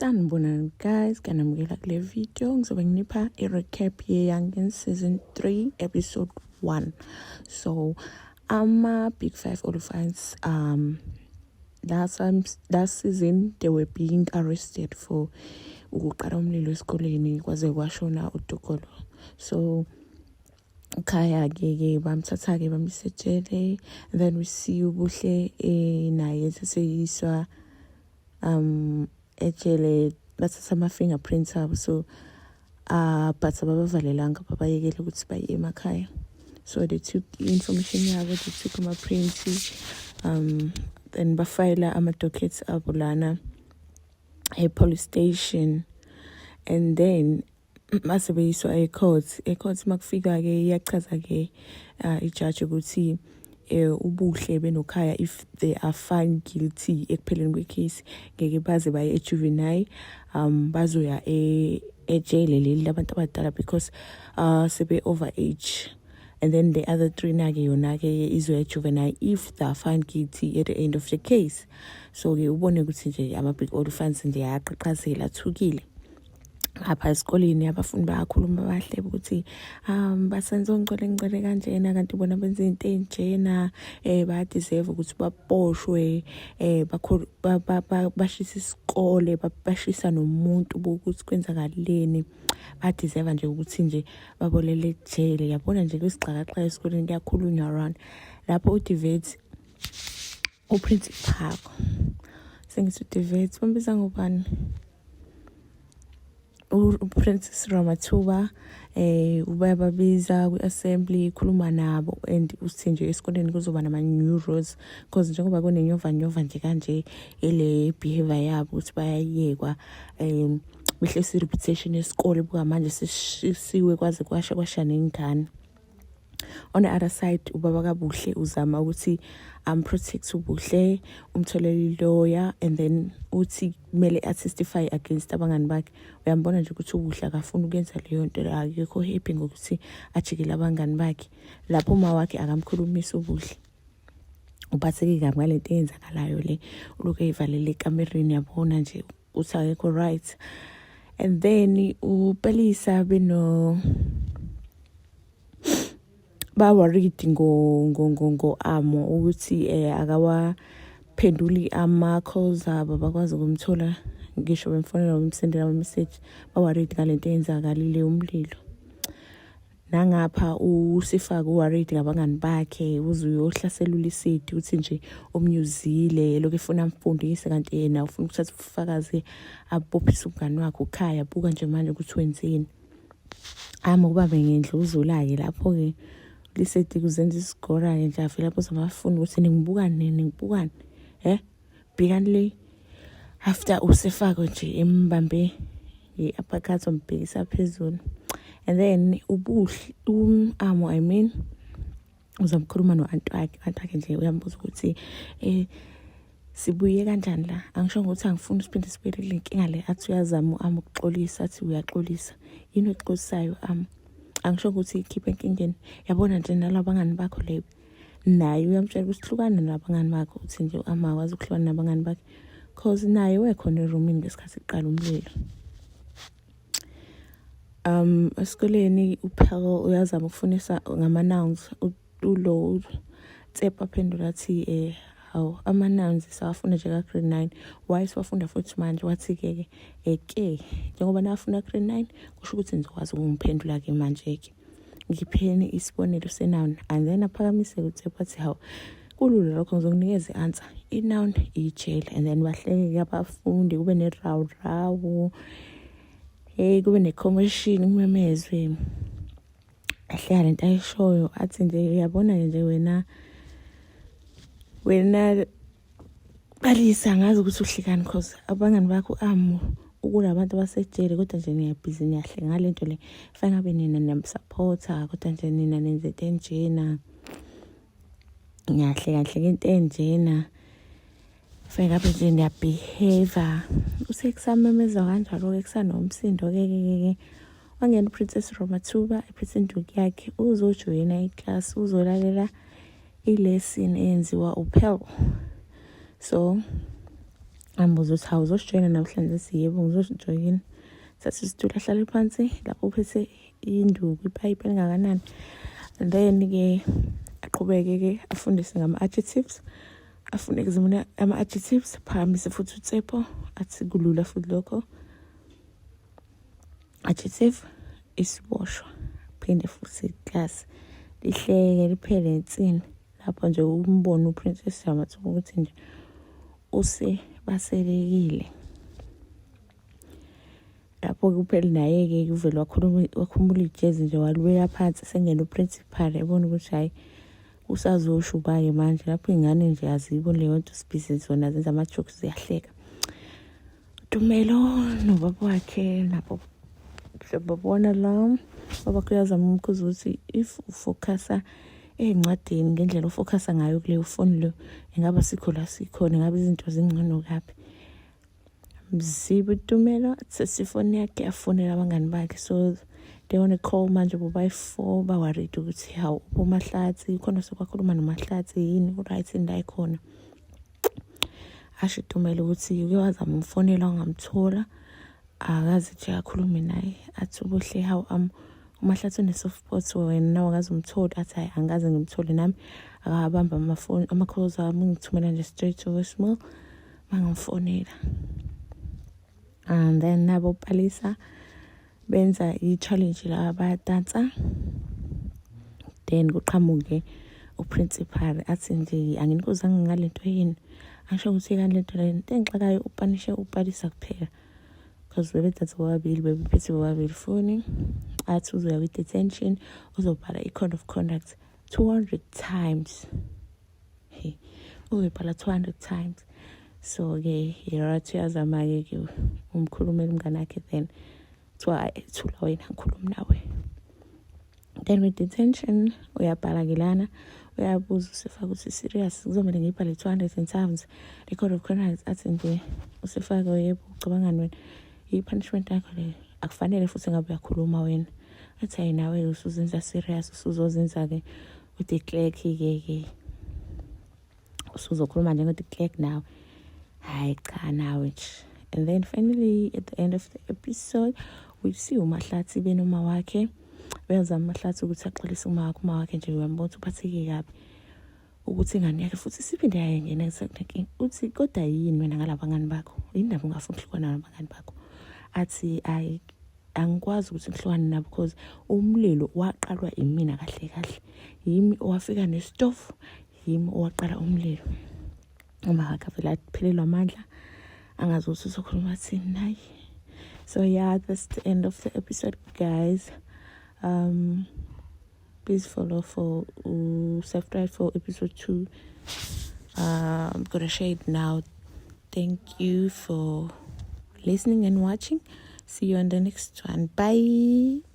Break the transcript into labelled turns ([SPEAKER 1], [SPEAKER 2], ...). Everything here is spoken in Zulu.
[SPEAKER 1] Sanibonani guys, kanamukela kule video ngizobe nginipha i-recap ye-Youngins season 3 episode 1. So big 5 olifants last season they were being arrested for ukuqala umlilo esikoleni kwaze kwashona uDokolo. So Khaya ke bamthatha ke bamsetshele, then we see ubuhle naye seseyiswa ejele bathatha ama-fingerprints abo, so but ababavalelanga babayekele ukuthi baye emakhaya. So they took information yabo, they took ama-prints, then bafayela ama-dockets abo lana e-police station, and then mase beyiswa e-court makufika-ke iyachaza-ke i-judge ukuthi ubuhle benokhaya if they are found guilty ekupheleni kwecase ngeke baze baye e-juvenile, bazoya ejele leli labantu abadala because sebe over age, and then the other 3 nake yona-ke izoya e-juvenile if they are found guilty at the end of the case. So-ke ubone ukuthi nje ama-big olifants nje ayaqhaqhazela, athukile apha esikoleni. Abafundi bayakhuluma bahle ukuthi basenza ngicele kanjena kanti bona benza into enjena, bayadeserve ukuthi baboshwe, bashisa isikole, bashisa nomuntu ukuthi kwenzakaleni, badeserve nje ukuthi nje babolele ejele. Yabona nje kwisixakaxaka esikoleni kuyakhulunywa around lapho uDivet uprincipal sengithi uDivet bambiza ngobani, uPrincess Ramathuba, ubayababiza kwi-assembly ikhuluma nabo, and uthi nje esikoleni kuzoba nama-new rules because njengoba kunenyova nje kanje ele behavior yabo ukuthi bayayekwa, behlisa i-reputation yesikole buka manje sishisiwe kwaze kwasha nengane. On the other side ubaba kaBuhle uzama ukuthi protect uBuhle, umtholele lawyer, and then uthi kumele testify against abangani bakhe. Uyambona nje ukuthi uBuhle akafuna ukwenza leyo nto, akekho happy ngokuthi ajikele abangani bakhe. Lapho uma wakhe akamkhulumisa uBuhle, uphatheke kabi ngale nto eyenzakalayo le, uloku evalele ekamereni, yabona nje uthi akekho right. And then uPelisa baworried ngo Amo ukuthi akawaphenduli ama-calls abo, bakwazi ukumthola ngisho bemfonela bemsendela ama-message. Baworried ngalento eyenzakalile umlilo. Nangapha uSifaka uworried ngabangani bakhe, uzoyohlasela uLisidi uthi nje umnyuzile, lokho efuna amfundise kanti yena ufuna ukuthatha ubufakazi abophisa umngani wakhe uKhaya. Buka nje manje ukuthi wenzeni. Kubambe ngendluzula-ke lapho-ke Lisidi kuzenza isigora-ke nje afela lapho zamafuni ukuthi ningibukani bhekani le. After uSifaka nje embambe i-uppercut wambhekisa phezulu, and then uBuhle Amo uzamkhuluma no-aunt wakhe nje uyambuza ukuthi sibuye kanjani la. Angisho ukuthi angifuni siphinde sibheke le nkinga le, athi uyazama ukuxolisa, athi uyaxolisa yini exolisayo. Angisho ukuthi ikhiphe enkingeni. Yabona nje nalabangani bakho le, naye uyamtshela ukuthi hlukana nabangani bakho, uthi nje akwazi ukuhlukana nabangani bakhe cause naye wekhona erumini ngesikhathi kuqala umlilo. Esikoleni uPhel uyazama ukufunisa ngama-nouns, ulo Tsepa phendula athi ama-nouns sawafunda nje ka-grade 9, why siwafunda futhi manje. Wathi-ke njengoba nafunda grade 9 kusho ukuthi nizokwazi ukumphendula-ke manje-ke ngipheni isibonelo se-noun. And then aphakamise uTsepa athi kulula lokho, ngizokunikeza i-answer, i-noun ijele. And then bahleke-ke abafundi, kube ne-rawu kube ne-commotion, kumemezwe ahleka lento ayishoyo. Athi nje yabona nje wena Balisa ngazi ukuthi uhlekani cause abangani bakho ukulabantu abasejele, kodwa nje niyabhizi niyahle ngale nto le. Fanele ngabe nina niyamsupporta, kodwa nje nina nenze into enjena, niyahle kahle into enjena, fanele ngabe nje niyabehave. Usekusamemeza kanjalo-ke kusanomsindo-ke wangena uPrincess Ramathuba ephethe yakhe uzojoyina iclass, uzolalela i-lesson eyenziwa uPhel. So ambuza ukuthi hawu uzosijoyina namhlanje, siyebo ngizosijoyina. Thatha isitulo ahlale phansi lapho uphethe induku ipayipi elingakanani, and then-ke aqhubeke-ke afundise ngama-adjectives, afune zimina ama-adjectives, phakamise futhi uTshepo athi kulula futhi lokho. Adjective isiboshwa, phinde futhi iklasi lihleke liphele insini. Lapho nje umbone uPrincess Jamathuba ukuthi nje baselekile. Lapho kuphela naye-ke uvele wakhumbula ijezi nje walibeka phansi, sengena uprincipal ebona ukuthi hayi usazosho uba-ke manje. Lapho iy'ngane nje aziyiboni leyo nto sibhizi zona zenza ama-jokes ziyahleka. Tumelo nobaba wakhe nabo babona la, babakho uyazama umkhuza ukuthi if ufocusa ey'ncwadini ngendlela ufocusa ngayo kuleyo foni leyo, ingaba sikho la sikhona, ingabe izinto zingcono kaphi. Mzibe uTumelo sesifoni yakhe afonela abangani bakhe, so they want to call manje bobayi-4 bawaride ukuthi hawu uMahlatsi khona sokwakhuluma noMahlatsi yini u-right yini la ikhona. Asho uTumelo ukuthi uke wazama umfonela wangamthola, akazi nje akhulume naye. Athi ubuhle hawu uMahlatsi une-soft spot wena nawe akazi umthole. Athi hayi angikaze ngimthole nami, akabamba amafoni ama-calls ami, ngithumela nje straight to voicemail mangamfonela. And then nabo Palisa benza i-challenge la bayadansa, then kuqhamuke uprincipal athi nje anginikuzange ngalento yini, angisho ukuthi kanti lento engixakayo upanishe uPalisa kuphela, because bebedansa bobabili, bebephethe bobabili foni. Athi uzoya with-detention, uzobhala i-code of conduct 200 times. Uzobhala 200 times. So-ke yerathi uyazama-ke umkhulumela umngane wakhe, then kuthiwa thula wena ngikhuluma nawe. Then with detention uyabhala-ke lana, uyabuza usefaka ukuthi serious kuzomele ngiyibhale 200 times i-code of conduct. Athi nje usefaka yebo ucabangani wena, i-punishment yakho le akufanele futhi ngabe uyakhuluma wena. Athi hayi nawe usuzenza serious, usuzozenza-ke with i-clerk-ke usuzokhuluma njengokuthi i-clerk nawe. Hayi cha nawe nje. And then finally at the end of the episode we see uMahlatsi benoma wakhe beyazama uMahlatsi ukuthi axolise uma wakhe nje uyambona ukuthi uphatheke kabi, ukuthi ingane yakhe futhi siphinde yayengena esekunenkinga. Uthi kodwa yini wena ngalaba bangani bakho, indaba ungafuni ukuhlukana nabangani bakho? Athi angikwazi ukuthi ngihlukane nabo because umlilo waqalwa imina kahle kahle, yimi owafika nesitofu, yimi owaqala umlilo. Uma wakhe vele aphelelwa amandla angazi ukuthi uzokhuluma thini naye. So yeah, that's the end of the episode, guys. Please follow for subscribe for episode 2. I'm gonna share it now. Thank you for listening and watching. See you on the next one. Bye.